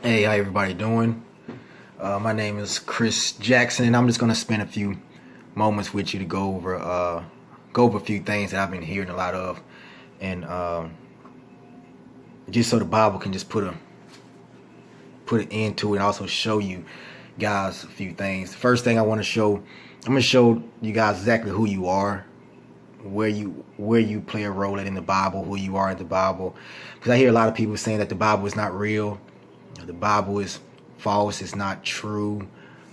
Hey, how everybody doing? My name is Chris Jackson, and I'm just gonna spend a few moments with you to go over a few things that I've been hearing a lot of, and just so the Bible can just put an end to it, and also show you guys a few things. The first thing I'm gonna show you guys exactly who you are, where you play a role in the Bible, who you are in the Bible, because I hear a lot of people saying that the Bible is not real. The Bible is false. It's not true.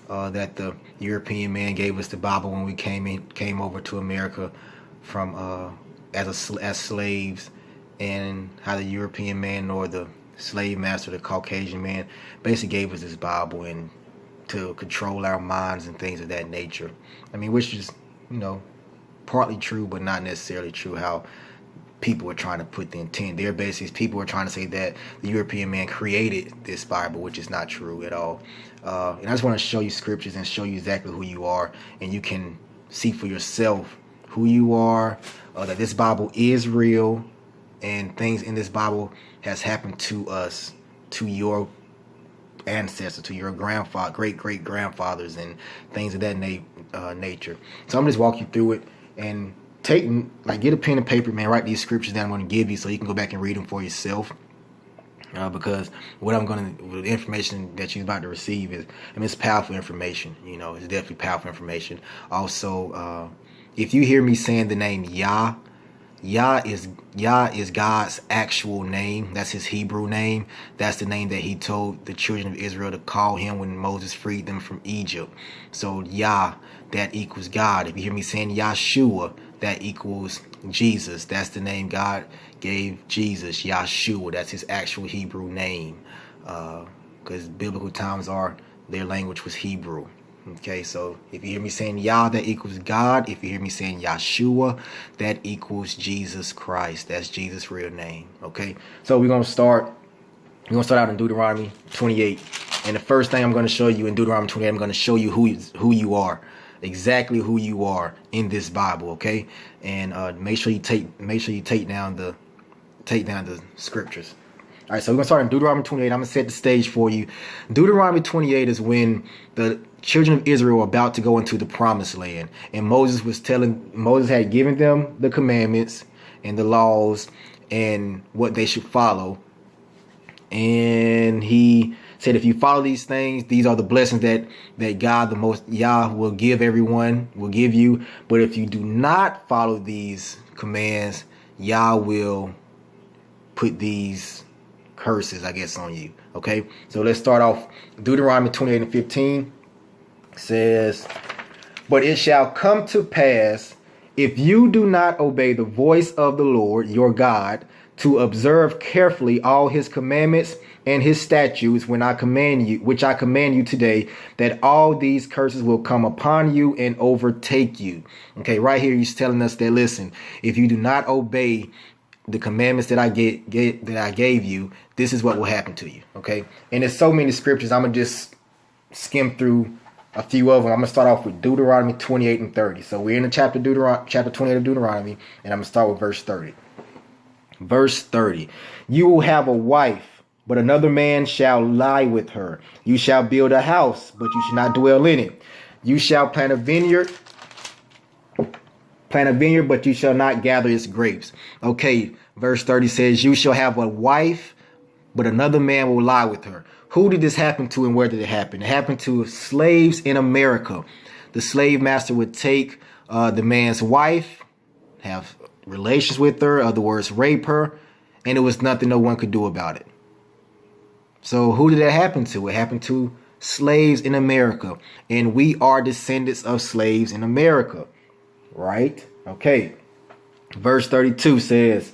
That the European man gave us the Bible when we came over to America from as slaves, and how the European man or the slave master, the Caucasian man, basically gave us this Bible and to control our minds and things of that nature. I mean, which is partly true, but not necessarily true. How people are trying to put the intent there. Basically, people are trying to say that the European man created this Bible, which is not true at all. And I just want to show you scriptures and show you exactly who you are, and you can see for yourself who you are, that this Bible is real, and things in this Bible has happened to us, to your ancestors, to your grandfather, great grandfathers, and things of that nature. So I'm just walk you through it and get a pen and paper, man. Write these scriptures down I'm going to give you, so you can go back and read them for yourself. Because the information that you're about to receive it's powerful information. It's definitely powerful information. Also, if you hear me saying the name Yah, Yah is God's actual name. That's his Hebrew name. That's the name that he told the children of Israel to call him when Moses freed them from Egypt. So Yah, that equals God. If you hear me saying Yahshua, that equals Jesus. That's the name God gave Jesus, Yahshua. That's his actual Hebrew name. Because biblical times their language was Hebrew. Okay, so if you hear me saying Yah, that equals God. If you hear me saying Yahshua, that equals Jesus Christ. That's Jesus' real name. Okay, so we're gonna start out in Deuteronomy 28, and the first thing I'm going to show you in Deuteronomy 28, I'm going to show you who you are, exactly who you are in this Bible. Okay, and make sure you take down the scriptures. All right, so we're going to start in Deuteronomy 28. I'm going to set the stage for you. Deuteronomy 28 is when the children of Israel were about to go into the promised land. And Moses had given them the commandments and the laws and what they should follow. And he said, if you follow these things, these are the blessings that God, the Most Yah, will give you. But if you do not follow these commands, Yah will put these curses, I guess, on you. Okay, so let's start off. Deuteronomy 28 and 15 says, but it shall come to pass, if you do not obey the voice of the Lord your God, to observe carefully all his commandments and his statutes which I command you today, that all these curses will come upon you and overtake you. Okay, right here he's telling us that, listen, if you do not obey the commandments that I gave you, this is what will happen to you. Okay, and there's so many scriptures. I'm gonna just skim through a few of them. I'm gonna start off with Deuteronomy 28 and 30. So we're in the chapter 28 of Deuteronomy, and I'm gonna start with verse 30. Verse 30. You will have a wife, but another man shall lie with her. You shall build a house, but you shall not dwell in it. You shall plant a vineyard, but you shall not gather its grapes. Okay, verse 30 says, you shall have a wife, but another man will lie with her. Who did this happen to, and where did it happen? It happened to slaves in America. The slave master would take the man's wife, have relations with her, in other words, rape her, and it was nothing no one could do about it. So who did that happen to? It happened to slaves in America, and we are descendants of slaves in America. Right? Okay. Verse 32 says,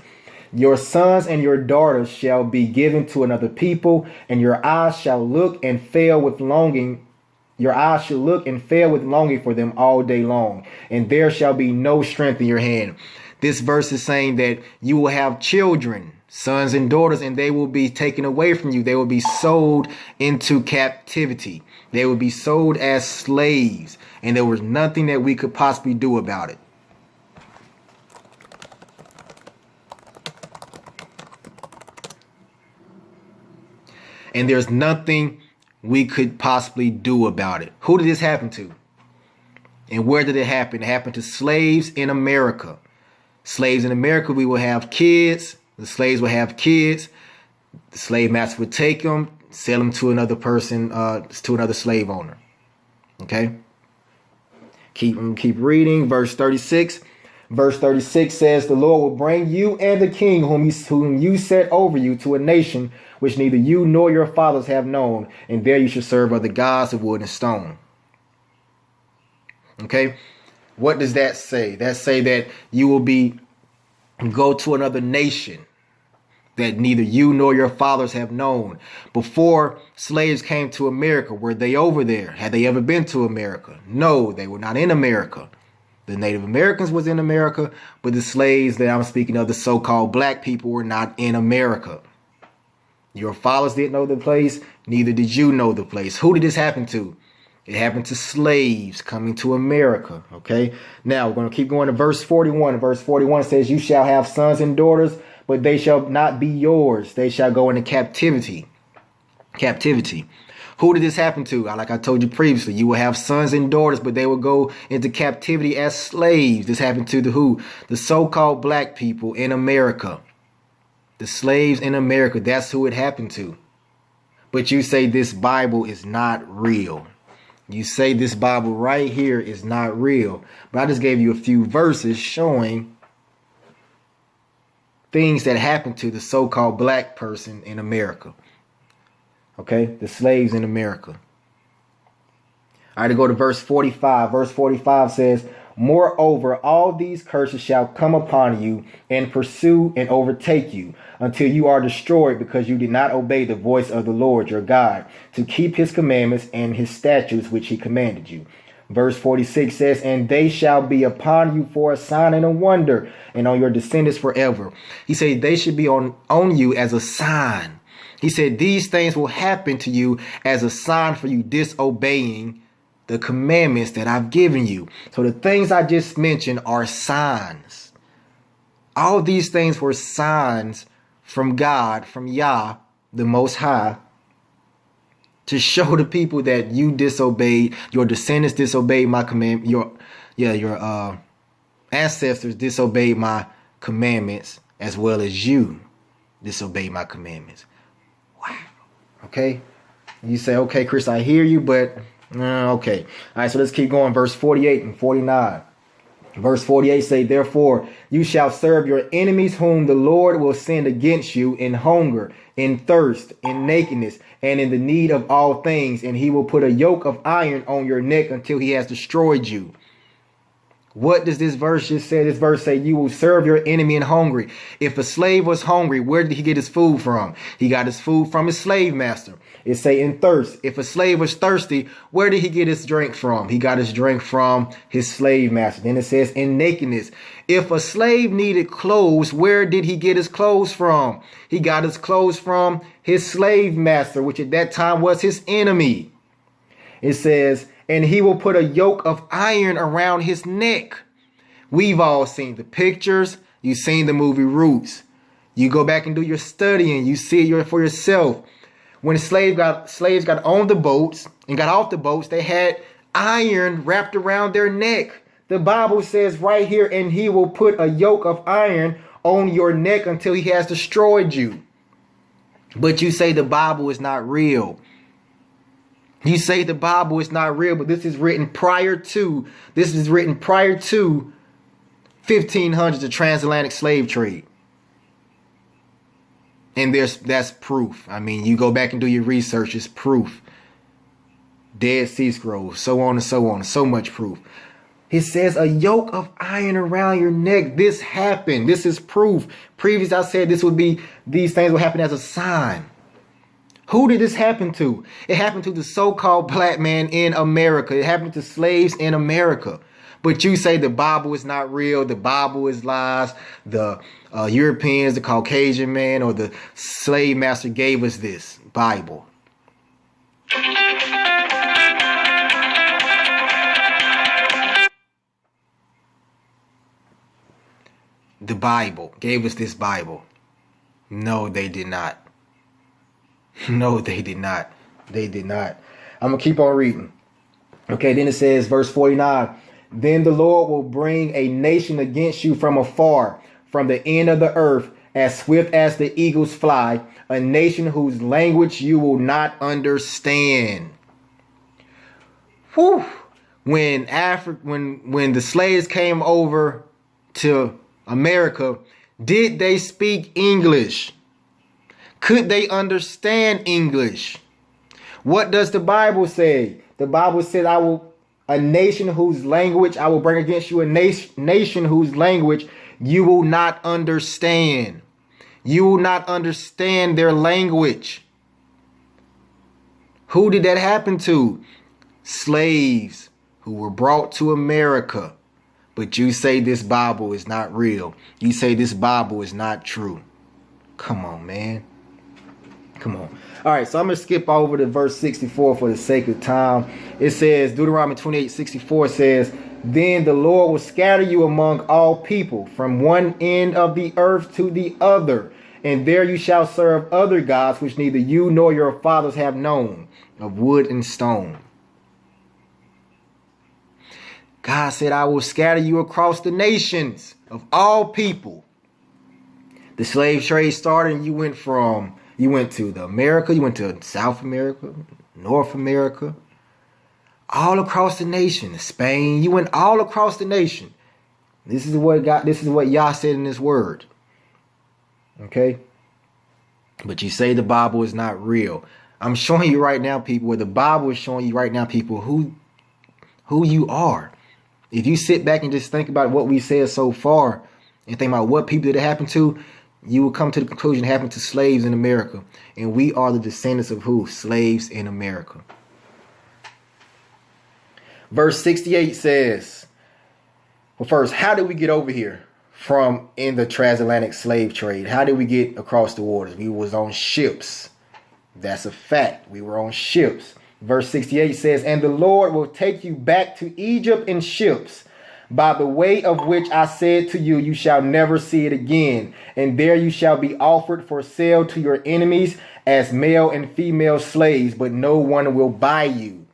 your sons and your daughters shall be given to another people, and your eyes shall look and fail with longing. Your eyes shall look and fail with longing for them all day long, and there shall be no strength in your hand. This verse is saying that you will have children, sons and daughters, and they will be taken away from you. They will be sold into captivity. They will be sold as slaves, and there was nothing that we could possibly do about it. And there's nothing we could possibly do about it. Who did this happen to? And where did it happen? It happened to slaves in America. Slaves in America, we will have kids. The slaves will have kids. The slave master would take them, sell them to another person, to another slave owner. Okay? Keep reading. Verse 36. Verse 36 says, the Lord will bring you and the king whom you set over you to a nation which neither you nor your fathers have known, and there you shall serve other gods of wood and stone. Okay? What does that say? That say that you will go to another nation that neither you nor your fathers have known. Before slaves came to America, were they over there? Had they ever been to America? No, they were not in America. The Native Americans was in America, but the slaves that I'm speaking of, the so-called black people, were not in America. Your fathers didn't know the place, neither did you know the place. Who did this happen to? It happened to slaves coming to America, okay? Now, we're going to keep going to verse 41. Verse 41 says, you shall have sons and daughters, but they shall not be yours. They shall go into captivity. Who did this happen to? Like I told you previously, you will have sons and daughters, but they will go into captivity as slaves. This happened to the who? The so-called black people in America. The slaves in America, that's who it happened to. But you say this Bible is not real. You say this Bible right here is not real. But I just gave you a few verses showing things that happened to the so-called black person in America. Okay, the slaves in America. All right, to go to verse 45. Verse 45 says, moreover, all these curses shall come upon you and pursue and overtake you until you are destroyed, because you did not obey the voice of the Lord your God to keep his commandments and his statutes which he commanded you. Verse 46 says, and they shall be upon you for a sign and a wonder, and on your descendants forever. He said they should be on you as a sign. He said these things will happen to you as a sign for you disobeying the commandments that I've given you. So the things I just mentioned are signs. All these things were signs from God, from Yah, the Most High, to show the people that you disobeyed, your descendants disobeyed my command, your ancestors disobeyed my commandments, as well as you disobeyed my commandments. Wow. Okay. You say, okay, Chris, I hear you, but okay. All right, so let's keep going. Verse 48 and 49. Verse 48 say, therefore, you shall serve your enemies whom the Lord will send against you in hunger, in thirst, in nakedness, and in the need of all things. And he will put a yoke of iron on your neck until he has destroyed you. What does this verse just say? This verse say you will serve your enemy in hungry. If a slave was hungry, where did he get his food from? He got his food from his slave master. It say in thirst. If a slave was thirsty, where did he get his drink from? He got his drink from his slave master. Then it says in nakedness. If a slave needed clothes, where did he get his clothes from? He got his clothes from his slave master, which at that time was his enemy. It says, and he will put a yoke of iron around his neck. We've all seen the pictures. You've seen the movie Roots. You go back and do your studying. You see it for yourself. When slaves got on the boats and got off the boats, they had iron wrapped around their neck. The Bible says right here, and he will put a yoke of iron on your neck until he has destroyed you. But you say the Bible is not real. You say the Bible is not real, but this is written prior to 1500s, the transatlantic slave trade. And that's proof. I mean, you go back and do your research, it's proof. Dead Sea Scrolls, so on and so on, so much proof. It says a yoke of iron around your neck. This happened. This is proof. Previously, I said these things will happen as a sign. Who did this happen to? It happened to the so-called black man in America. It happened to slaves in America. But you say the Bible is not real. The Bible is lies. The Europeans, the Caucasian man, or the slave master gave us this Bible. The Bible gave us this Bible. No, they did not. No, they did not. They did not. I'm going to keep on reading. Okay, then it says, verse 49, then the Lord will bring a nation against you from afar, from the end of the earth, as swift as the eagles fly, a nation whose language you will not understand. Whew. When the slaves came over to America, did they speak English? Could they understand English? What does the Bible say? The Bible said, a nation whose language I will bring against you, a nation whose language you will not understand. You will not understand their language. Who did that happen to? Slaves who were brought to America. But you say this Bible is not real. You say this Bible is not true. Come on, man. Come on. All right, so I'm going to skip over to verse 64 for the sake of time. It says, Deuteronomy 28:64 says, then the Lord will scatter you among all people from one end of the earth to the other. And there you shall serve other gods, which neither you nor your fathers have known, of wood and stone. God said, I will scatter you across the nations of all people. The slave trade started and you went to the America, you went to South America, North America, all across the nation. Spain, you went all across the nation. This is what Yah said in his word. Okay? But you say the Bible is not real. I'm showing you right now, people, where the Bible is showing you right now, people, who you are. If you sit back and just think about what we said so far and think about what people did it happen to, you will come to the conclusion it happened to slaves in America. And we are the descendants of who? Slaves in America. Verse 68 says, well, first, how did we get over here from in the transatlantic slave trade? How did we get across the waters? We was on ships. That's a fact. We were on ships. Verse 68 says, and the Lord will take you back to Egypt in ships, by the way of which I said to you, you shall never see it again. And there you shall be offered for sale to your enemies as male and female slaves, but no one will buy you.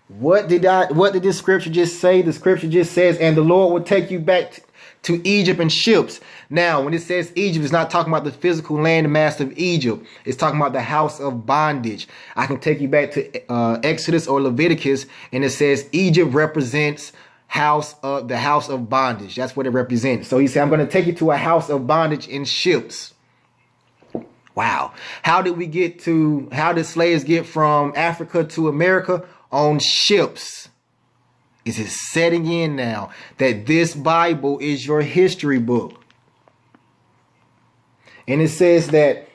What did this scripture just say? The scripture just says, and the Lord will take you back to Egypt in ships. Now, when it says Egypt, it's not talking about the physical land mass of Egypt. It's talking about the house of bondage. I can take you back to Exodus or Leviticus, and it says Egypt represents the house of bondage. That's what it represents. So he said, I'm going to take you to a house of bondage in ships. Wow. How did slaves get from Africa to America? On ships. Is it setting in now that this Bible is your history book? And it says that,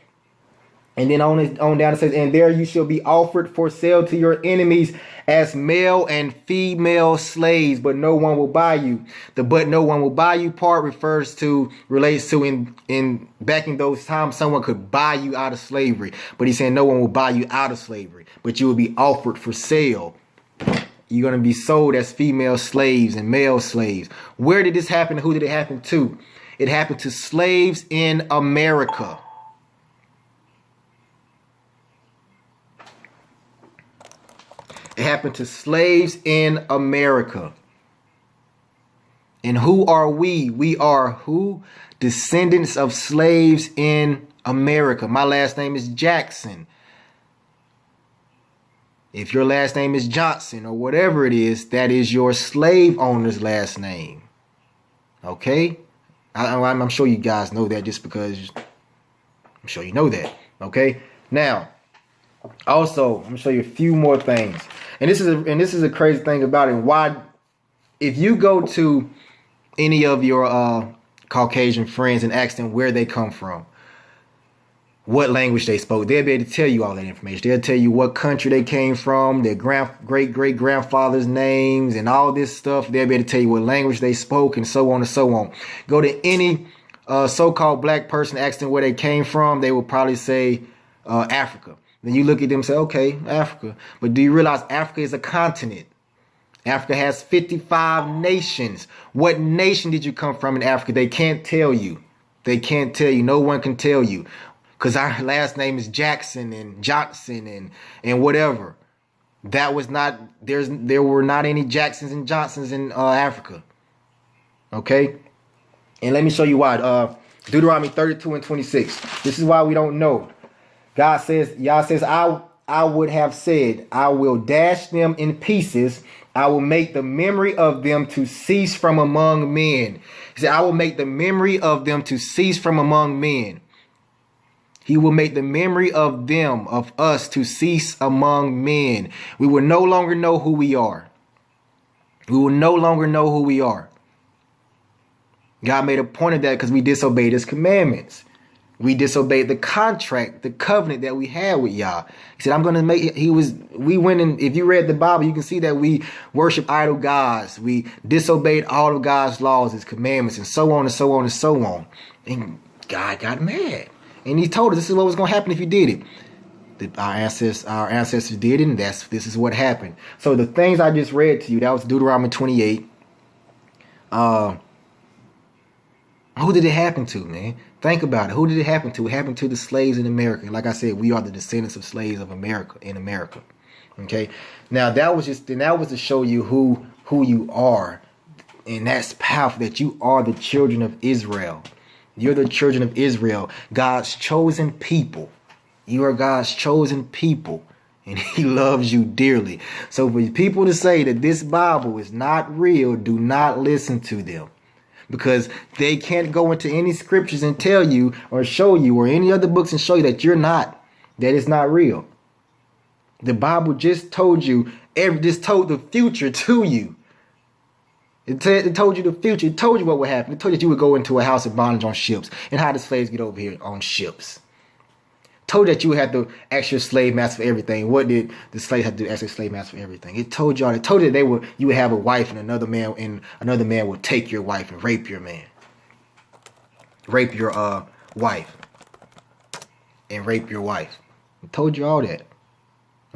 and then on down it says, and there you shall be offered for sale to your enemies as male and female slaves, but no one will buy you. The but no one will buy you part relates to in back in those times, someone could buy you out of slavery. But he's saying no one will buy you out of slavery, but you will be offered for sale. You're going to be sold as female slaves and male slaves. Where did this happen? Who did it happen to? It happened to slaves in America. It happened to slaves in America. And who are we? We are who? Descendants of slaves in America. My last name is Jackson. If your last name is Johnson or whatever it is, that is your slave owner's last name. Okay? I'm sure you guys know that just because I'm sure you know that. Okay? Now, also, I'm going to show you a few more things. And this is a crazy thing about it. Why, if you go to any of your Caucasian friends and ask them where they come from, what language they spoke, they'll be able to tell you all that information. They'll tell you what country they came from, their great-great-grandfather's names, and all this stuff. They'll be able to tell you what language they spoke, and so on and so on. Go to any so-called black person, ask them where they came from, they will probably say Africa. Then you look at them and say, okay, Africa. But do you realize Africa is a continent? Africa has 55 nations. What nation did you come from in Africa? They can't tell you. They can't tell you. No one can tell you. because our last name is Jackson and Johnson and whatever. That was not, there were not any Jacksons and Johnsons in Africa. Okay? And let me show you why. Deuteronomy 32 and 26. This is why we don't know. God says, Yah says, I would have said, I will dash them in pieces. I will make the memory of them to cease from among men. He said, I will make the memory of them to cease from among men. He will make the memory of them, of us, to cease among men. We will no longer know who we are. We will no longer know who we are. God made a point of that because we disobeyed his commandments. We disobeyed the contract, the covenant that we had with Yah. He said, I'm going to make, we went and if you read the Bible, you can see that we worship idol gods. We disobeyed all of God's laws, his commandments, and so on and so on and so on. And God got mad. And he told us this is what was going to happen if you did it. Our ancestors did it, and this is what happened. So the things I just read to you, that was Deuteronomy 28. Who did it happen to, man? Think about it. Who did it happen to? It happened to the slaves in America. Like I said, we are the descendants of slaves of America in America. Okay. Now that was to show you who you are, and that's powerful. That you are the children of Israel. You're the children of Israel, God's chosen people. You are God's chosen people, and he loves you dearly. So for people to say that this Bible is not real, do not listen to them, because they can't go into any scriptures and tell you or show you or any other books and show you that that it's not real. The Bible just told you, just told the future to you. It told you the future. It told you what would happen. It told you that you would go into a house of bondage on ships. And how the slaves get over here on ships. It told you that you would have to ask your slave master for everything. What did the slave have to do? Ask their slave master for everything. It told you all. It told you that you would have a wife and another man would take your wife and rape your man. Rape your wife. And rape your wife. It told you all that.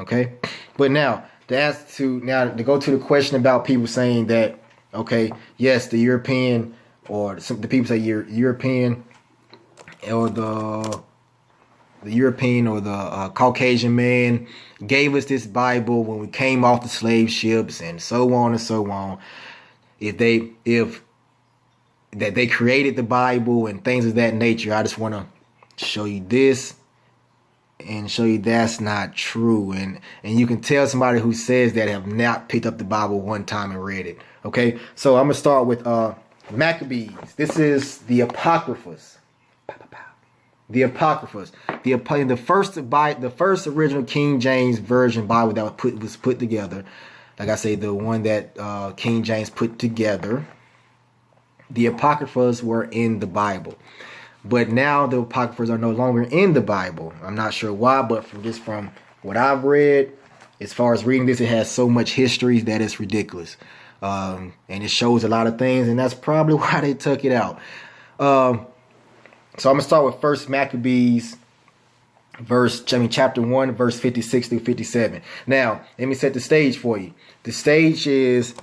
Okay? But now to go to the question about people saying that, okay, yes, the European, or the people say European, or the European or the Caucasian man gave us this Bible when we came off the slave ships, and so on and so on. If they created the Bible and things of that nature, I just want to show you this and show you that's not true. And you can tell somebody who says that have not picked up the Bible one time and read it. Okay, so I'm gonna start with Maccabees. This is the Apocryphas. The Apocryphas. The first original King James Version Bible that was put together. Like I say, the one that King James put together. The Apocryphas were in the Bible. But now the Apocryphas are no longer in the Bible. I'm not sure why, but from what I've read, as far as reading this, it has so much history that it's ridiculous. And it shows a lot of things, and that's probably why they took it out. So I'm going to start with First Maccabees, chapter 1, verse 56 through 57. Now, let me set the stage for you. The stage is,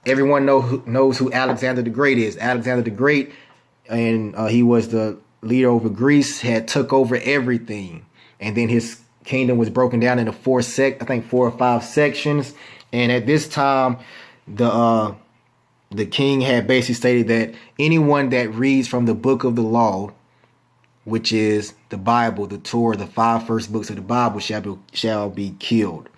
everyone knows who Alexander the Great is. Alexander the Great, and he was the leader over Greece, had took over everything. And then his kingdom was broken down into 4 or 5 sections. And at this time, the king had basically stated that anyone that reads from the book of the law, which is the Bible, the Torah, the 5 first books of the Bible, shall be killed.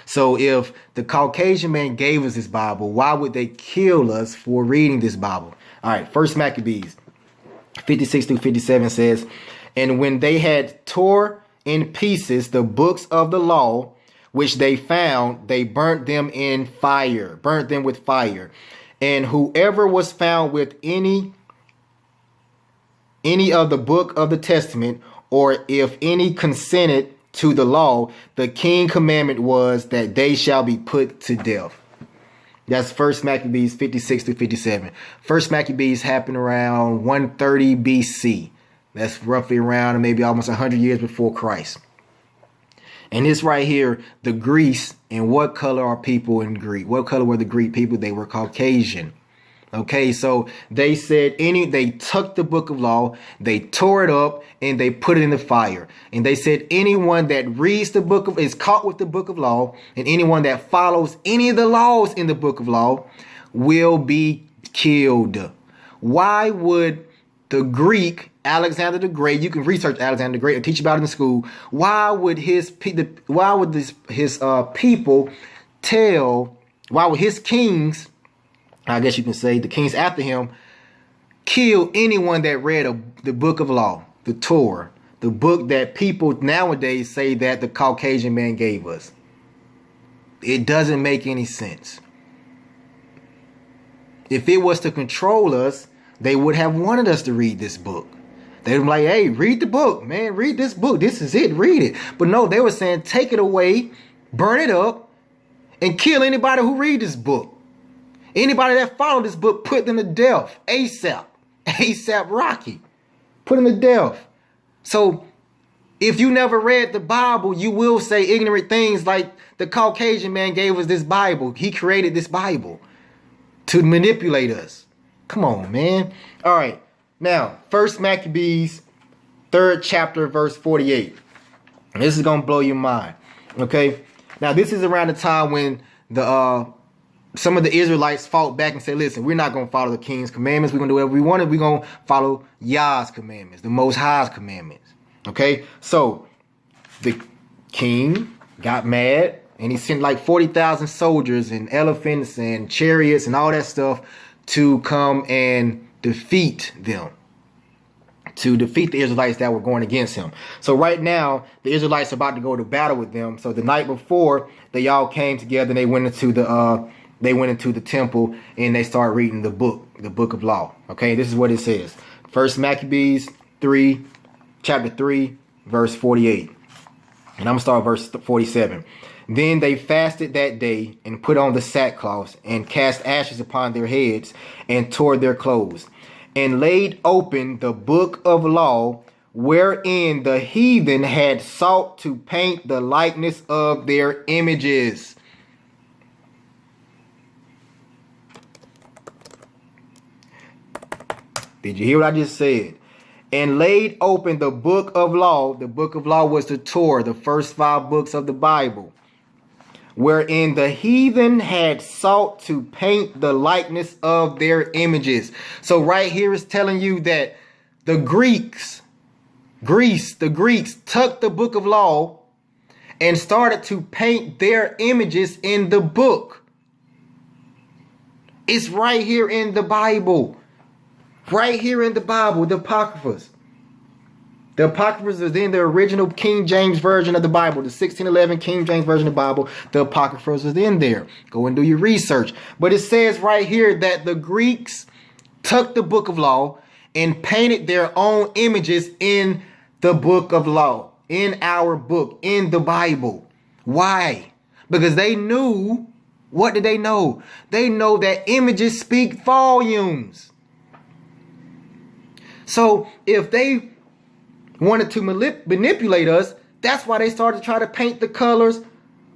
So if the Caucasian man gave us this Bible, why would they kill us for reading this Bible? All right, First Maccabees 56 through 57 says, and when they had tore in pieces the books of the law, which they found, they burnt them with fire. And whoever was found with any of the book of the testament, or if any consented to the law, the king commandment was that they shall be put to death. That's First Maccabees 56 to 57. First Maccabees happened around 130 BC. That's roughly around maybe almost 100 years before Christ. And this right here, the Greece, and what color are people in Greek? What color were the Greek people? They were Caucasian. Okay, so they said they took the book of law, they tore it up, and they put it in the fire. And they said anyone that reads the book of is caught with the book of law, and anyone that follows any of the laws in the book of law will be killed. Why would the Greek Alexander the Great, you can research Alexander the Great or teach about it in school, why would his people why would his kings, I guess you can say the kings after him, kill anyone that read the book of law, the Torah, the book that people nowadays say that the Caucasian man gave us? It doesn't make any sense. If it was to control us, they would have wanted us to read this book. They were like, hey, read the book, man. Read this book. This is it. Read it. But no, they were saying, take it away, burn it up, and kill anybody who read this book. Anybody that followed this book, put them to death. ASAP. ASAP Rocky. Put them to death. So if you never read the Bible, you will say ignorant things like the Caucasian man gave us this Bible. He created this Bible to manipulate us. Come on, man. All right. Now, 1 Maccabees, 3rd chapter, verse 48. This is going to blow your mind. Okay. Now, this is around the time when some of the Israelites fought back and said, listen, we're not going to follow the king's commandments. We're going to do whatever we want. We're going to follow Yah's commandments, the Most High's commandments. Okay. So the king got mad and he sent like 40,000 soldiers and elephants and chariots and all that stuff to come and defeat them, to defeat the Israelites that were going against him. So right now, the Israelites are about to go to battle with them. So the night before, they all came together and they went into the temple and they started reading the book of law. Okay, this is what it says. 1 Maccabees 3, chapter 3, verse 48. And I'm going to start verse 47. Then they fasted that day and put on the sackcloth and cast ashes upon their heads and tore their clothes and laid open the book of law wherein the heathen had sought to paint the likeness of their images. Did you hear what I just said? And laid open the book of law. The book of law was the Torah, the first 5 books of the Bible, wherein the heathen had sought to paint the likeness of their images. So right here is telling you that the Greeks took the book of law and started to paint their images in the book. It's right here in the Bible. Right here in the Bible, the Apocryphas. The Apocryphas is in the original King James Version of the Bible, the 1611 King James Version of the Bible. The Apocryphas is in there. Go and do your research. But it says right here that the Greeks took the book of law and painted their own images in the book of law, in our book, in the Bible. Why? Because they knew, what did they know? They know that images speak volumes. So if they wanted to manipulate us, that's why they started to try to paint the colors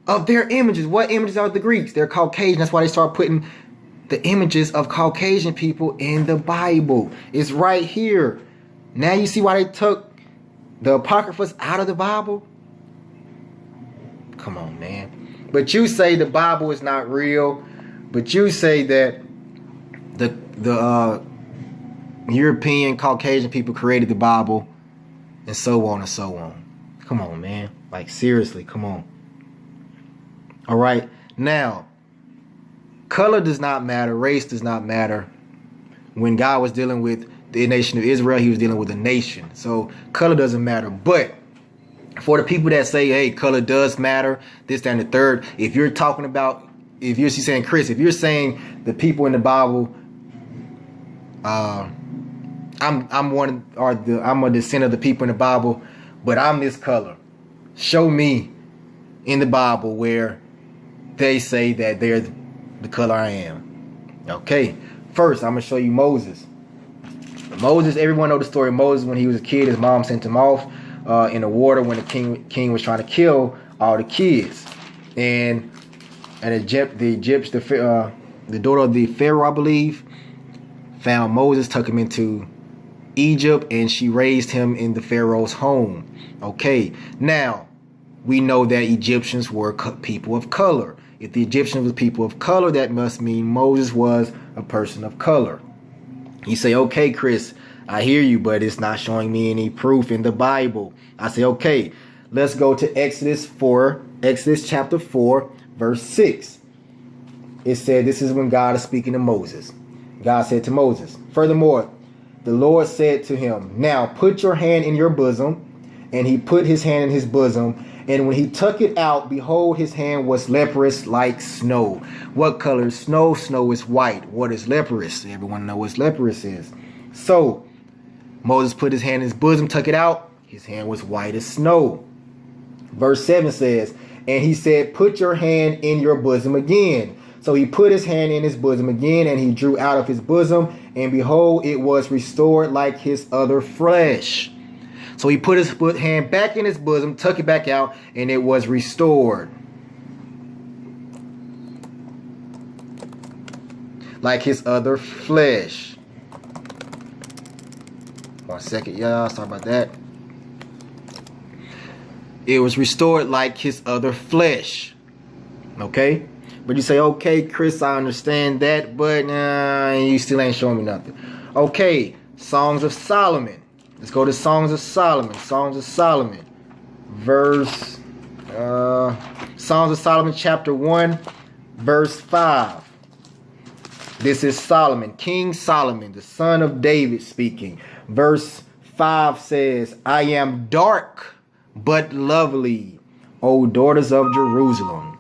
of their images. What images are the Greeks? They're Caucasian. That's why they start putting the images of Caucasian people in the Bible. It's right here. Now you see why they took the Apocryphas out of the Bible? Come on, man. But you say the Bible is not real. But you say that the European Caucasian people created the Bible, and so on and so on. Come on, man. Like, seriously, come on. All right. Now, color does not matter. Race does not matter. When God was dealing with the nation of Israel, he was dealing with a nation. So color doesn't matter. But for the people that say, hey, color does matter, this, that, and the third, if you're talking about, if you're saying, Chris, if you're saying the people in the Bible, I'm a descendant of the people in the Bible, but I'm this color. Show me in the Bible where they say that they're the color I am. Okay, first I'm gonna show you Moses. Moses, everyone know the story of Moses. When he was a kid, his mom sent him off in the water when the king was trying to kill all the kids, and the daughter of the Pharaoh, I believe, found Moses, took him into Egypt, and she raised him in the Pharaoh's home. Okay, now we know that Egyptians were people of color. If the Egyptians were people of color, that must mean Moses was a person of color. You say, okay, Chris, I hear you, but it's not showing me any proof in the Bible. I say, okay, let's go to Exodus chapter 4, verse 6. It said, this is when God is speaking to Moses. God said to Moses, furthermore, the Lord said to him, now put your hand in your bosom. And he put his hand in his bosom. And when he took it out, behold, his hand was leprous like snow. What color is snow? Snow is white. What is leprous? Everyone knows what leprous is. So Moses put his hand in his bosom, took it out. His hand was white as snow. Verse 7 says, and he said, put your hand in your bosom again. So he put his hand in his bosom again, and he drew out of his bosom, and behold, it was restored like his other flesh. So he put his hand back in his bosom, took it back out, and it was restored like his other flesh. 1 second, y'all. Sorry about that. It was restored like his other flesh. Okay? But you say, okay, Chris, I understand that, but you still ain't showing me nothing. Okay, Songs of Solomon. Let's go to Songs of Solomon. Songs of Solomon. Songs of Solomon chapter 1, verse 5. This is Solomon, King Solomon, the son of David speaking. Verse 5 says, I am dark but lovely, O daughters of Jerusalem.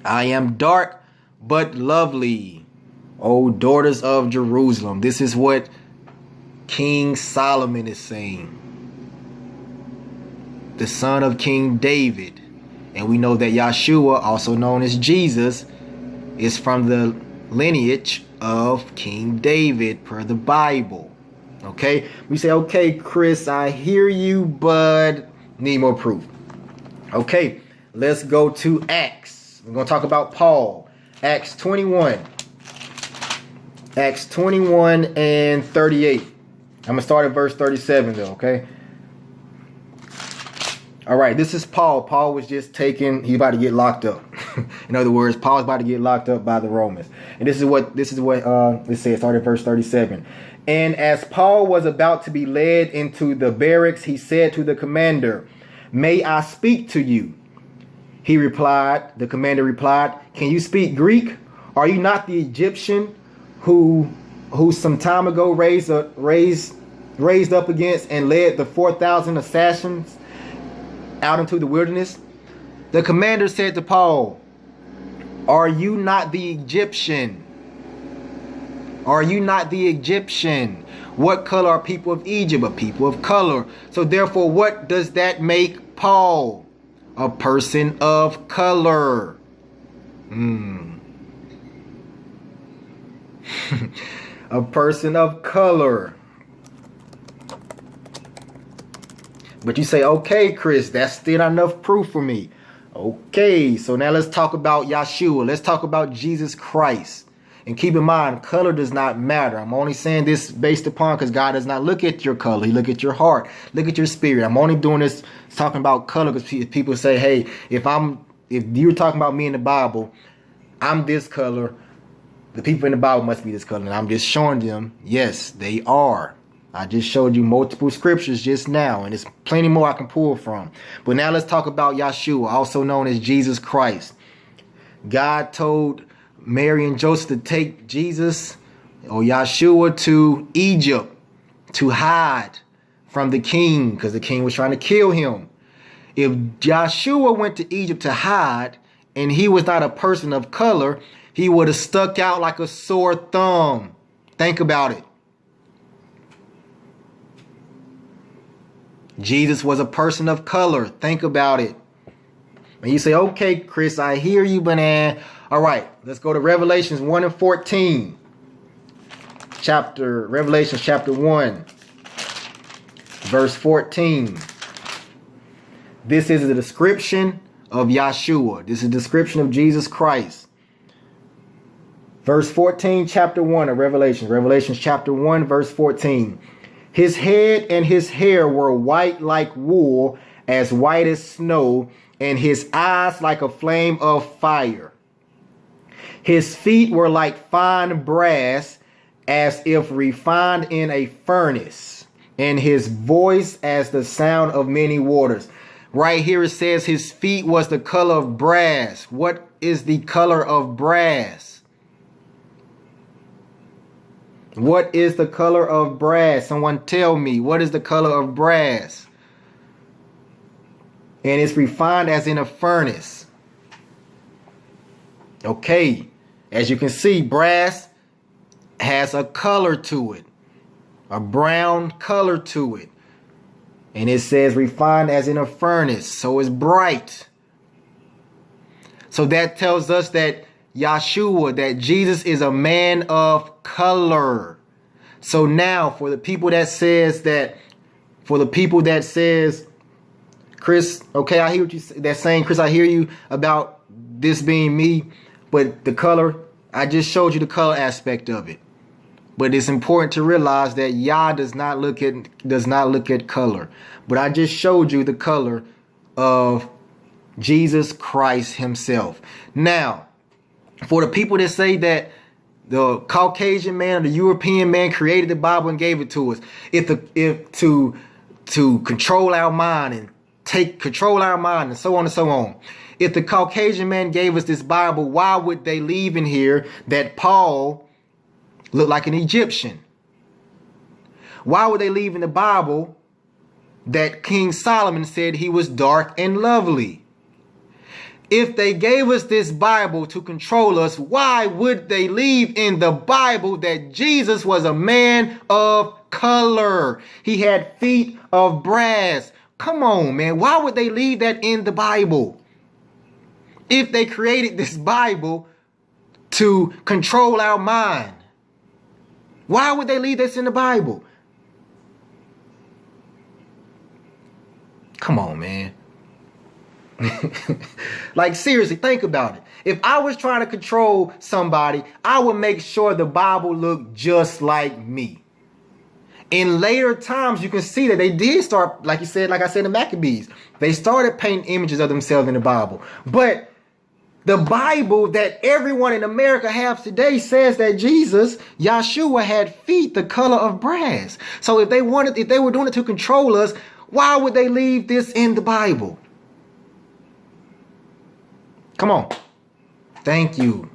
I am dark but lovely, O daughters of Jerusalem. This is what King Solomon is saying. The son of King David. And we know that Yahshua, also known as Jesus, is from the lineage of King David per the Bible. Okay? We say, okay, Chris, I hear you, but need more proof. Okay, let's go to Acts. We're going to talk about Paul. Acts 21. Acts 21 and 38. I'm going to start at verse 37 though, okay? All right, this is Paul. Paul was just he's about to get locked up. In other words, Paul's about to get locked up by the Romans. And this is what it says, start at verse 37. And as Paul was about to be led into the barracks, he said to the commander, may I speak to you? The commander replied, can you speak Greek? Are you not the Egyptian who some time ago raised up against and led the 4,000 assassins out into the wilderness? The commander said to Paul, are you not the Egyptian? Are you not the Egyptian? What color are people of Egypt? A people of color. So therefore, what does that make Paul? A person of color. A person of color. But you say, okay, Chris, that's still not enough proof for me. Okay, so now let's talk about Yahshua. Let's talk about Jesus Christ. And keep in mind, color does not matter. I'm only saying this based upon because God does not look at your color. He look at your heart. Look at your spirit. I'm only doing this talking about color because people say, hey, if you're talking about me in the Bible, I'm this color. The people in the Bible must be this color. And I'm just showing them, yes, they are. I just showed you multiple scriptures just now, and there's plenty more I can pull from. But now let's talk about Yahshua, also known as Jesus Christ. God told Mary and Joseph to take Jesus or Yahshua to Egypt to hide from the king because the king was trying to kill him. If Yahshua went to Egypt to hide and he was not a person of color, he would have stuck out like a sore thumb. Think about it. Jesus was a person of color. Think about it. And you say, okay, Chris, I hear you, but all right, let's go to Revelations 1 and 14. Revelation chapter 1, verse 14. This is a description of Yahshua. This is a description of Jesus Christ. Verse 14, chapter 1 of Revelation. Revelations chapter 1, verse 14. His head and his hair were white like wool, as white as snow, and his eyes like a flame of fire. His feet were like fine brass, as if refined in a furnace, and his voice as the sound of many waters. Right here it says his feet was the color of brass. What is the color of brass? What is the color of brass? Someone tell me, what is the color of brass? And it's refined as in a furnace. Okay, as you can see, brass has a color to it, a brown color to it. And it says refined as in a furnace, so it's bright. So that tells us that Yahshua, that Jesus is a man of color. So now for the people that says, Chris, okay, I hear what you that's saying, Chris, I hear you about this being me, but the color, I just showed you the color aspect of it. But it's important to realize that Yah does not look at color. But I just showed you the color of Jesus Christ himself. Now, for the people that say that the Caucasian man or the European man created the Bible and gave it to us, if to control our mind and control our mind and so on and so on. If the Caucasian man gave us this Bible, why would they leave in here that Paul looked like an Egyptian? Why would they leave in the Bible that King Solomon said he was dark and lovely? If they gave us this Bible to control us, why would they leave in the Bible that Jesus was a man of color? He had feet of brass. Come on, man. Why would they leave that in the Bible? If they created this Bible to control our mind, why would they leave this in the Bible? Come on, man. Like, seriously, think about it. If I was trying to control somebody, I would make sure the Bible looked just like me. In later times, you can see that they did start, like I said in the Maccabees, they started painting images of themselves in the Bible. But the Bible that everyone in America has today says that Jesus, Yahshua, had feet the color of brass. So if they were doing it to control us, why would they leave this in the Bible? Come on. Thank you.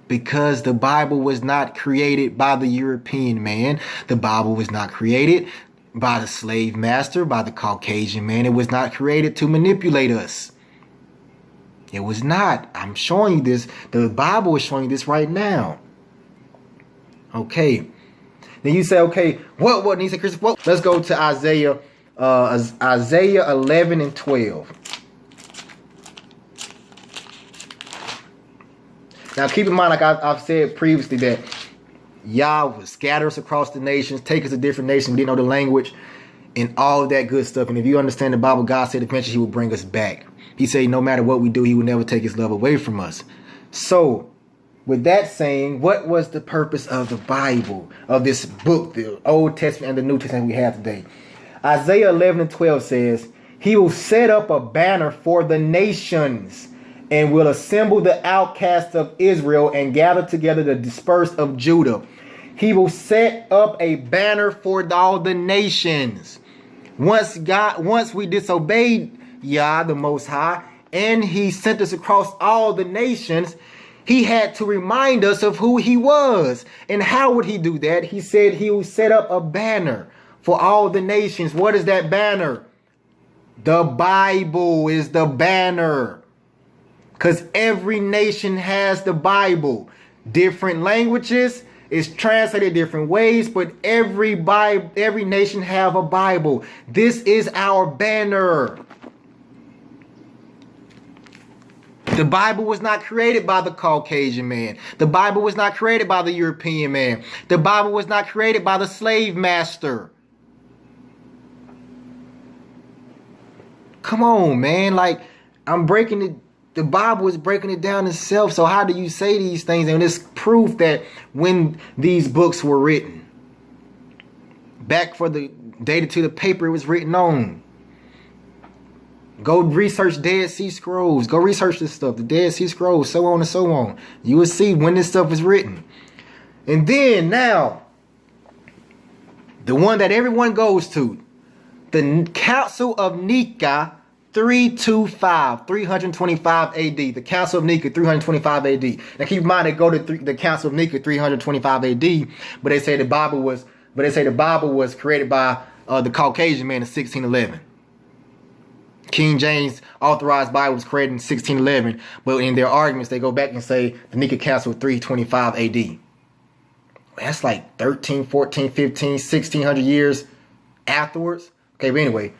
Because the Bible was not created by the European man. The Bible was not created by the slave master, by the Caucasian man. It was not created to manipulate us. It was not. I'm showing you this. The Bible is showing you this right now. Okay. Then you say, okay, what? And he said, Chris, what? Let's go to Isaiah 11 and 12. Now, keep in mind, like I've said previously, that Yah would scatter us across the nations, take us to different nations, we didn't know the language, and all of that good stuff. And if you understand the Bible, God said eventually he will bring us back. He said no matter what we do, he will never take his love away from us. So, with that saying, what was the purpose of the Bible, of this book, the Old Testament and the New Testament we have today? Isaiah 11 and 12 says, he will set up a banner for the nations, and will assemble the outcasts of Israel and gather together the dispersed of Judah. He will set up a banner for all the nations. Once we disobeyed Yah, the Most High, and he sent us across all the nations, he had to remind us of who he was. And how would he do that? He said he will set up a banner for all the nations. What is that banner? The Bible is the banner. Because every nation has the Bible. Different languages, it's translated different ways, but every nation have a Bible. This is our banner. The Bible was not created by the Caucasian man. The Bible was not created by the European man. The Bible was not created by the slave master. Come on, man. Like, I'm breaking it The Bible is breaking it down itself. So how do you say these things? And it's proof that when these books were written, back for the dated to the paper it was written on. Go research Dead Sea Scrolls. Go research this stuff. The Dead Sea Scrolls, so on and so on. You will see when this stuff is written. And then now, the one that everyone goes to, the Council of Nika, 325 AD. The Council of Nika, 325 AD. Now keep in mind they go to the Council of Nika, 325 AD, but they say the Bible was created by the Caucasian man in 1611. King James authorized Bible was created in 1611, but in their arguments they go back and say the Nika Council 325 AD. That's like 13, 14, 15, 1600 years afterwards. Okay, but anyway,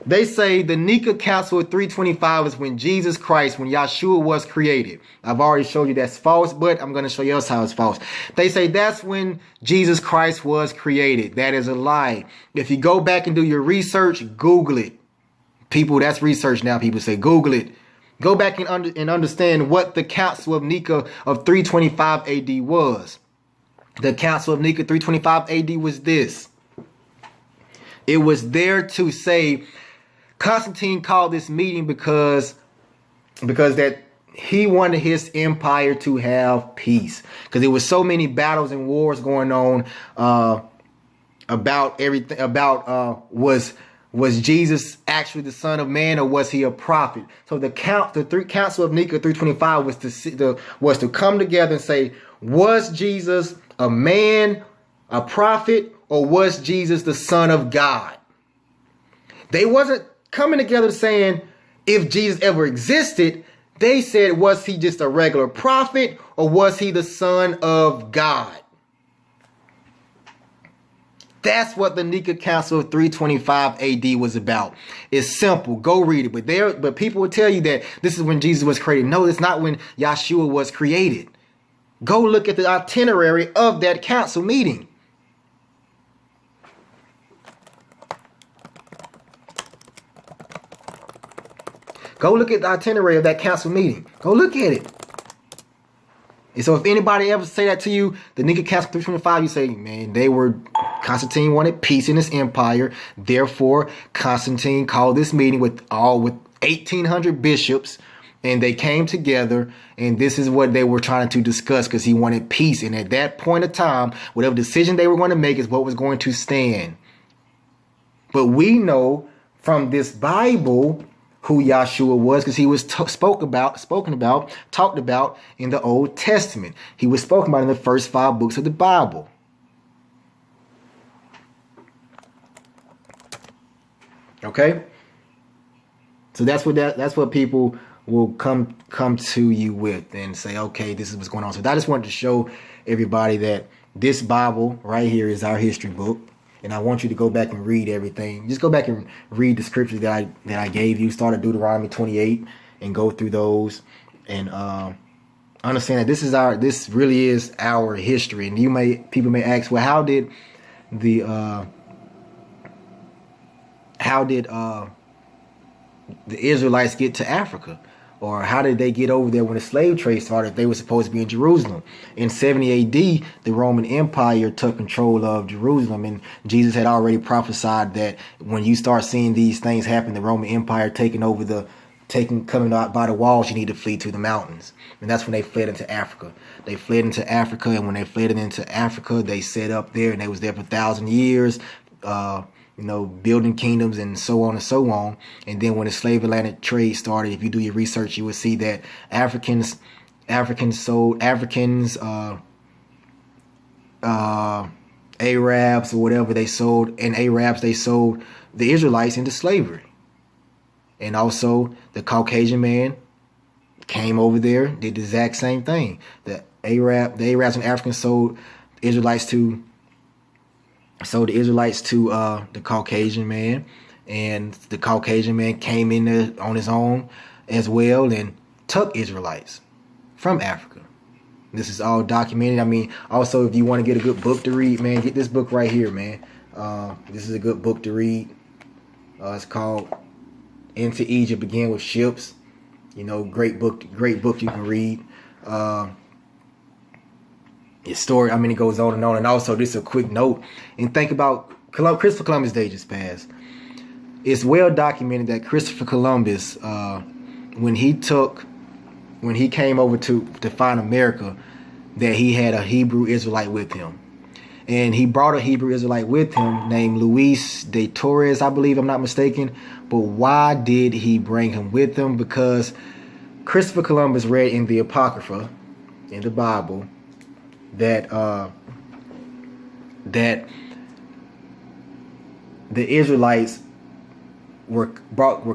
they say the Nika Council of 325 is when Jesus Christ, when Yahshua was created. I've already showed you that's false, but I'm going to show you else how it's false. They say that's when Jesus Christ was created. That is a lie. If you go back and do your research, Google it. People, that's research now. People say, Google it. Go back and understand what the Council of Nika of 325 AD was. The Council of Nika 325 AD was this. It was there to say, Constantine called this meeting because that he wanted his empire to have peace. Because there was so many battles and wars going on about everything, was Jesus actually the Son of Man, or was he a prophet? So the Council of Nika 325 was to come together and say, was Jesus a man, a prophet, or was Jesus the Son of God? They wasn't coming together saying if Jesus ever existed. They said, was he just a regular prophet, or was he the Son of God? That's what the Nika Council of 325 AD was about. It's simple. Go read it. But people will tell you that this is when Jesus was created. No, it's not when Yahshua was created. Go look at the itinerary of that council meeting. Go look at the itinerary of that council meeting. Go look at it. And so if anybody ever say that to you, the Nika Council 325, you say, man, Constantine wanted peace in his empire. Therefore, Constantine called this meeting with 1,800 bishops, and they came together, and this is what they were trying to discuss, because he wanted peace. And at that point of time, whatever decision they were going to make is what was going to stand. But we know from this Bible who Yahshua was, because he was spoken about, talked about in the Old Testament. He was spoken about in the first 5 books of the Bible. Okay, so that's what people will come to you with and say, okay, this is what's going on. So I just wanted to show everybody that this Bible right here is our history book, and I want you to go back and read everything. Just go back and read the scriptures that I gave you. Start at Deuteronomy 28 and go through those, and understand that this really is our history. And people may ask, well, how did the Israelites get to Africa? Or how did they get over there when the slave trade started? They were supposed to be in Jerusalem. In 70 AD, the Roman Empire took control of Jerusalem, and Jesus had already prophesied that when you start seeing these things happen, the Roman Empire coming out by the walls, you need to flee to the mountains. And that's when they fled into Africa. They fled into Africa, and when they fled into Africa, they set up there, and they was there for 1,000 years. Building kingdoms and so on and so on. And then when the slave Atlantic trade started, if you do your research, you will see that Arabs, or whatever, they sold the Israelites into slavery. And also the Caucasian man came over there, did the exact same thing. The Arabs and Africans sold the Israelites to the Caucasian man, and the Caucasian man came in there on his own as well and took Israelites from Africa. This is all documented. I mean, also, if you want to get a good book to read, man, get this book right here, man. This is a good book to read. It's called Into Egypt Again with Ships. You know, great book you can read. His story, I mean, it goes on. And also, this is a quick note. And think about Christopher Columbus' day just passed. It's well documented that Christopher Columbus, when he came over to find America, that he had a Hebrew Israelite with him. And he brought a Hebrew Israelite with him named Luis de Torres, I believe, I'm not mistaken. But why did he bring him with him? Because Christopher Columbus read in the Apocrypha, in the Bible, that the Israelites were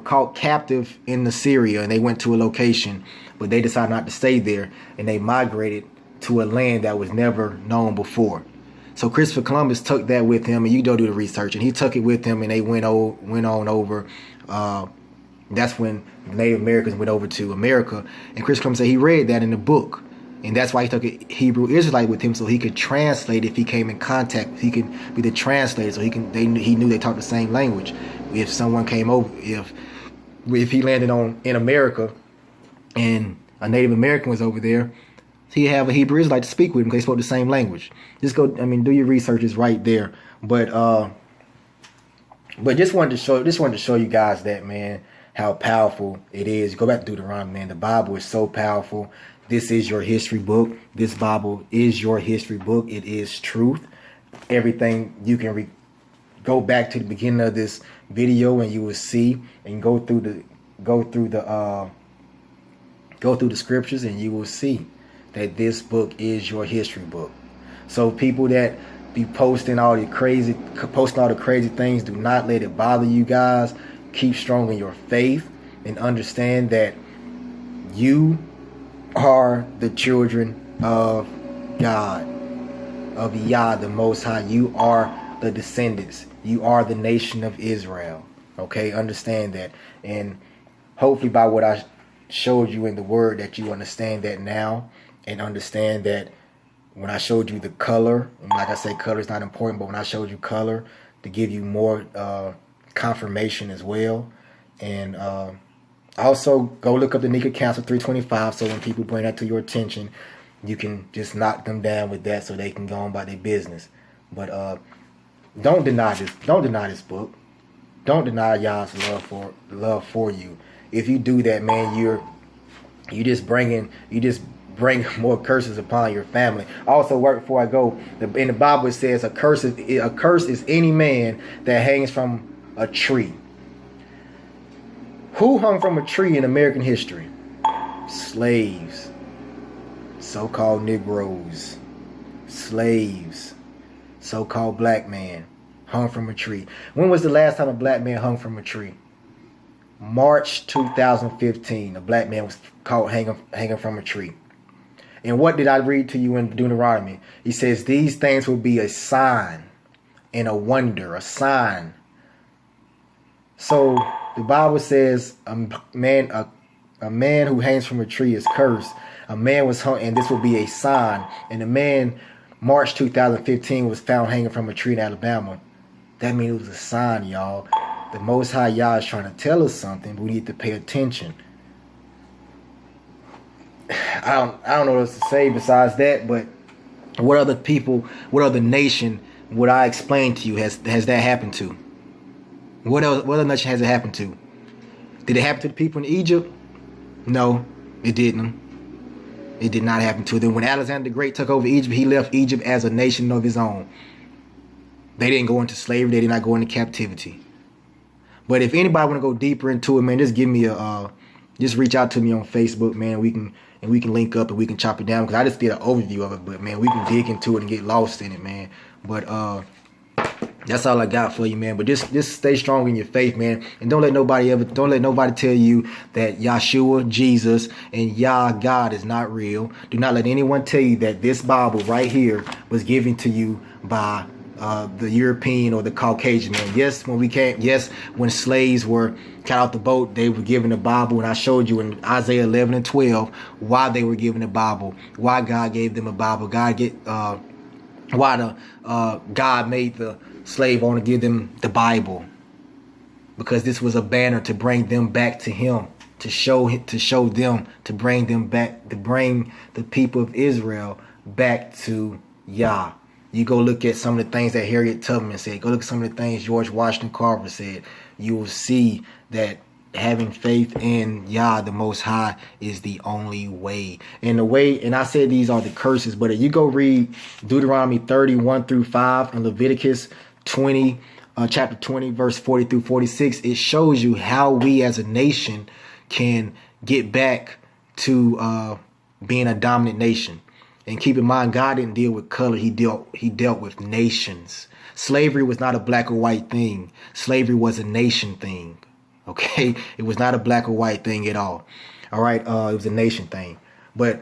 caught captive in Assyria, and they went to a location, but they decided not to stay there, and they migrated to a land that was never known before. So Christopher Columbus took that with him, and you go do the research, and he took it with him, and they went on over. That's when Native Americans went over to America, and Christopher Columbus said he read that in the book. And that's why he took a Hebrew Israelite with him, so he could translate if he came in contact. He could be the translator, so he knew they talked the same language. If someone came over, if he landed in America, and a Native American was over there, he'd have a Hebrew Israelite to speak with him because they spoke the same language. Just go, do your research. It's right there. But just wanted to show you guys that, man, how powerful it is. Go back to Deuteronomy, man. The Bible is so powerful. This is your history book. This Bible is your history book. It is truth. Everything you can go back to the beginning of this video, and you will see, and go through the scriptures, and you will see that this book is your history book. So people that be posting all the crazy things, do not let it bother you guys. Keep strong in your faith and understand that you are the children of God, of Yah, the Most High. You are the descendants. You are the nation of Israel. Okay, understand that. And hopefully by what I showed you in the word, that you understand that now, and understand that when I showed you the color, and like I say, color is not important, but when I showed you color to give you more confirmation as well. And also, go look up the Nika Council 325, so when people bring that to your attention, you can just knock them down with that so they can go on about their business. But don't deny this. Don't deny this book. Don't deny y'all's love for you. If you do that, man, you just bring more curses upon your family. Also, right before I go, in the Bible it says a curse is any man that hangs from a tree. Who hung from a tree in American history? Slaves. So-called Negroes. Slaves. So-called black man hung from a tree. When was the last time a black man hung from a tree? March 2015. A black man was caught hanging from a tree. And what did I read to you in Deuteronomy? He says, these things will be a sign and a wonder, a sign. So the Bible says a man who hangs from a tree is cursed. A man was hung, and this will be a sign. And the man, March 2015, was found hanging from a tree in Alabama. That means it was a sign, y'all. The Most High Yah is trying to tell us something, but we need to pay attention. I don't know what else to say besides that, but what other people, what other nation would I explain to you has that happened to? What other nation has it happened to? Did it happen to the people in Egypt? No, it didn't. It did not happen to them. When Alexander the Great took over Egypt, he left Egypt as a nation of his own. They didn't go into slavery. They did not go into captivity. But if anybody want to go deeper into it, man, just give me just reach out to me on Facebook, man. We can link up and we can chop it down, because I just did an overview of it. But man, we can dig into it and get lost in it, man. But that's all I got for you, man. But just stay strong in your faith, man. And don't let nobody tell you that Yahshua, Jesus, and Yah, God, is not real. Do not let anyone tell you that this Bible right here was given to you by the European or the Caucasian man. Yes, when slaves were cut out the boat, they were given the Bible, and I showed you in Isaiah 11 and 12 why they were given the Bible, why God gave them a Bible, God made the slave owner give them the Bible, because this was a banner to bring them back to Him, to show them, to bring them back, to bring the people of Israel back to Yah. You go look at some of the things that Harriet Tubman said. Go look at some of the things George Washington Carver said. You will see that having faith in Yah, the Most High, is the only way. And the way, and I said these are the curses, but if you go read Deuteronomy 30:1-5 and Leviticus 20, chapter 20, verse 40-46, it shows you how we as a nation can get back to being a dominant nation. And keep in mind, God didn't deal with color. He dealt with nations. Slavery was not a black or white thing. Slavery was a nation thing. Okay? It was not a black or white thing at all. All right? It was a nation thing. But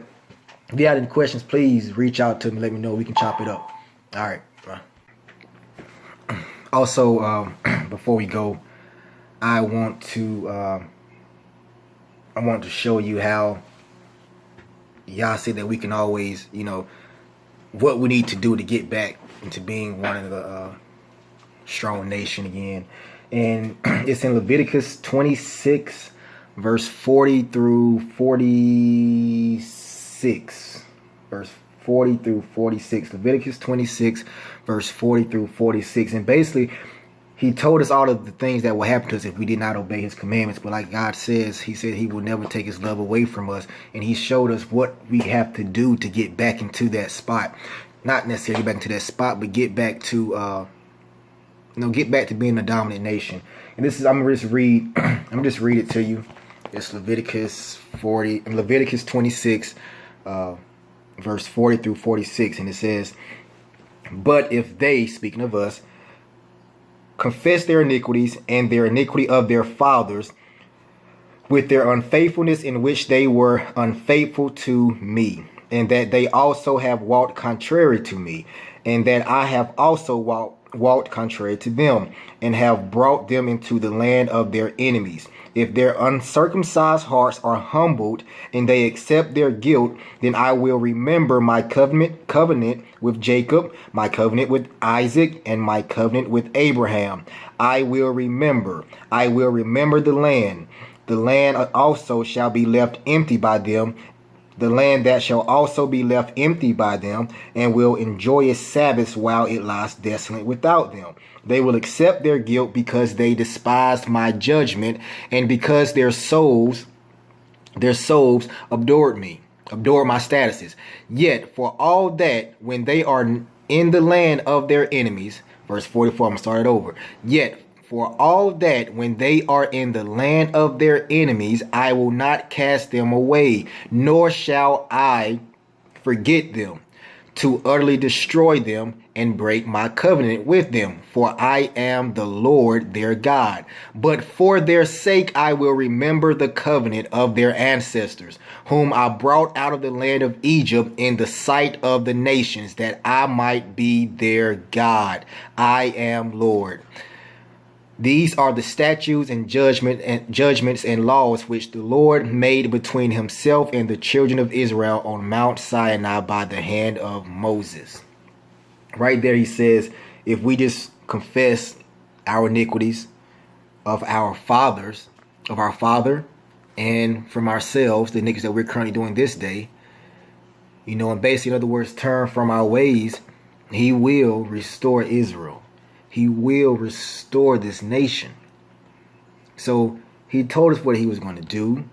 if you have any questions, please reach out to me. Let me know. We can chop it up. All right. Also, before we go, I want to show you how Yah said that we can always, what we need to do to get back into being one of the strong nation again. And it's in Leviticus 26, verse 40-46. Verse 40-46. Leviticus 26, verse 40-46. And basically, he told us all of the things that will happen to us if we did not obey his commandments. But like God says, he said he will never take his love away from us. And he showed us what we have to do to get back into that spot. Not necessarily back into that spot, but get back to get back to being a dominant nation. And this is, I'm gonna just read it to you. It's Leviticus 26, verse 40-46, and it says, "But if they," speaking of us, "confess their iniquities and their iniquity of their fathers with their unfaithfulness in which they were unfaithful to me, and that they also have walked contrary to me, and that I have also walked contrary to them, and have brought them into the land of their enemies. If their uncircumcised hearts are humbled, and they accept their guilt, then I will remember my covenant with Jacob, my covenant with Isaac, and my covenant with Abraham. I will remember the land. The land also shall be left empty by them, the land that shall also be left empty by them, and will enjoy its Sabbaths while it lies desolate without them. They will accept their guilt because they despised my judgment, and because their souls adored my statuses. Yet for all that, when they are in the land of their enemies," verse 44, I'm going to start it over. "Yet for all that, when they are in the land of their enemies, I will not cast them away, nor shall I forget them, to utterly destroy them and break my covenant with them. For I am the Lord their God. But for their sake I will remember the covenant of their ancestors, whom I brought out of the land of Egypt in the sight of the nations, that I might be their God. I am Lord. These are the statutes and judgments and laws which the Lord made between himself and the children of Israel on Mount Sinai by the hand of Moses." Right there he says, if we just confess our iniquities of our father, and from ourselves, the iniquities that we're currently doing this day, and basically, in other words, turn from our ways, he will restore Israel. He will restore this nation. So he told us what he was going to do,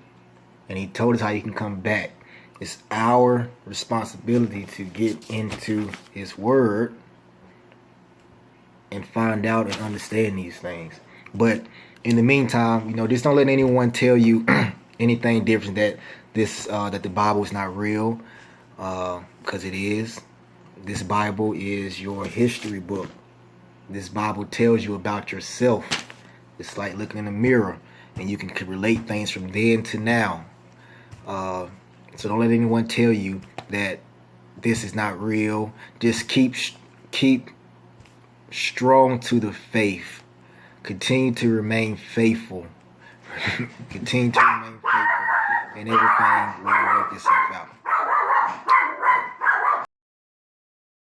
and he told us how he can come back. It's our responsibility to get into his word and find out and understand these things. But in the meantime, just don't let anyone tell you anything different, that the Bible is not real, because it is. This Bible is your history book. This Bible tells you about yourself. It's like looking in a mirror, and you can relate things from then to now. So don't let anyone tell you that this is not real. Just keep strong to the faith. Continue to remain faithful. Continue to remain faithful, and everything will work itself out.